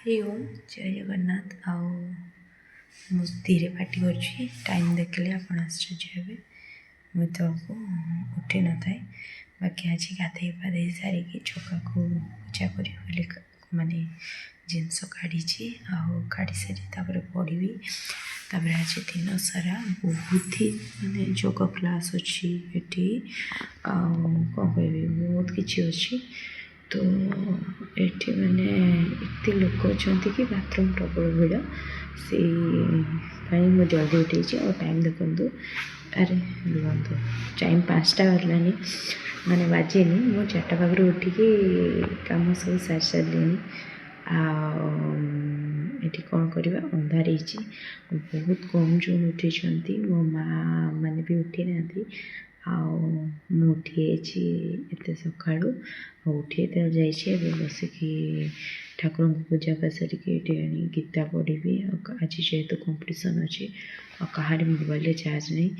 हरि ओम जय जगन्नाथ। आओ धीरे पार्टी कर टाइम देखले आप आश्चर्य हे मुझे तो उठी न था बाकी आज गाधे पाधे सारिकी चका को पूजा करी माने जिनस काढ़ी काढ़ी सारी पढ़ी आज दिन सारा बहुत ही माने योग क्लास अच्छी कौन कह बहुत किसी अच्छी तो ये मैंने एत लोक अच्छा कि बाथरूम प्रबल भिड़ से मुझे जल्दी उठे और टाइम देखु अरे रुहतु टाइम 5टा बारलानी मैंने बाजे मु 4टा पाखर उठिकी कम सब सारी सारे ये कौन करवा अंधार बहुत कम जो उठी मो माँ मैंने भी उठी ना उठी एत सका उठी जाइए बसिकी ठाकुर को पूजा कर सारिकी गीता पढ़ी आज जेहेतु कंपटीशन अच्छी और कहार मोबाइल चार्ज नहीं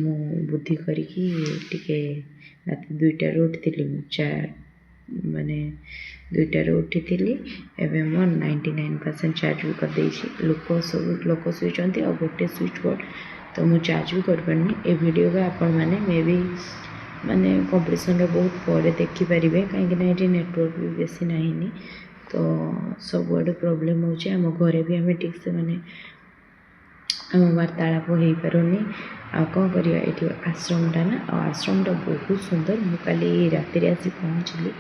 मु बुद्धि करके रात 2टार उठी चार माने 2टार उठी एवं मोर 99% चार्ज भी करदे लोक सब लोक शुई और गोटे स्विच बोर्ड तो मुझे चार्ज भी कर पारनी ए वीडियो का आपण मैंने मे बी माने कंपटीशन बहुत पर देखिपारे कहीं नेटवर्क भी बेसी नहीं तो सब आड़े प्रोब्लेम हो घरे भी आम ठीक से माने आम वार्तालाप हो पारुनी आ कौन करवा ये आश्रमटा ना आश्रमटा बहुत सुंदर मुझे राति आसी पहुँचली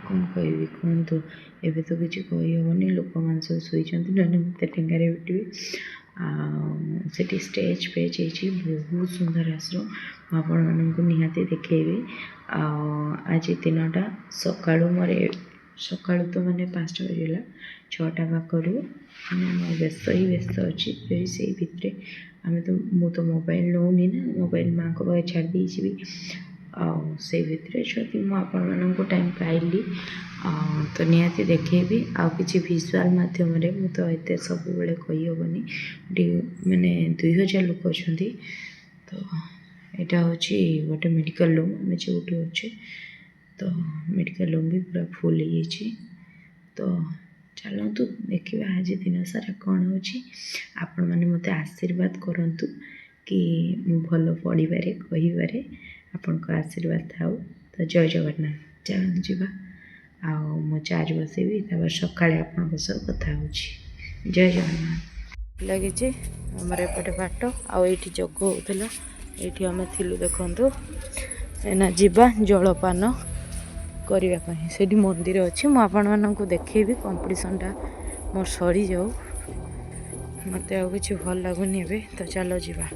कौन कह कहतु एवं तो किसी कहीहबनी लोक मान सब शुई ना मत टेंगारे भेटे स्टेज पेज हो बहुत सुंदर आश्रम आपण मानक निहाती देखेबी आज दिनटा सका मोर सका तो मैंने 5टा बजला 6टा पाखर व्यस्त ही व्यस्त अच्छी से भितर आम तो मु तो मोबाइल नौनी ना मोबाइल माँ को पाखे छाड़ भी से भितर जदि मुझे टाइम पाइली तो निहाती देखेबी आ कि भिजुआल मध्यम मु तो ये सब बेले कहीहबनी मैंने 2000 लोक अच्छा तो यहाँ हूँ गोटे मेडिकल रूम आम जो अच्छे तो मेडिकल रूम भी पूरा फुल हो तो चलतु देखा आज दिन सारा कौन हो आपण मैंने मत आशीर्वाद करूँ कि भल पढ़े कहे आपण को आशीर्वाद था तो जय जगन्नाथ चलते जावा मो चार्ज बसैबी सका सब कथा हो जय जगन्नाथ लगे आमर एपटे बाट आईटी जग होता ये आम थी देखु एना जीवा जलपान करने से मंदिर अच्छी मुझे देखेबी कंपटीशनटा मोर सरी जाऊ मत आ कि भल लगुनि तो चलो जीवा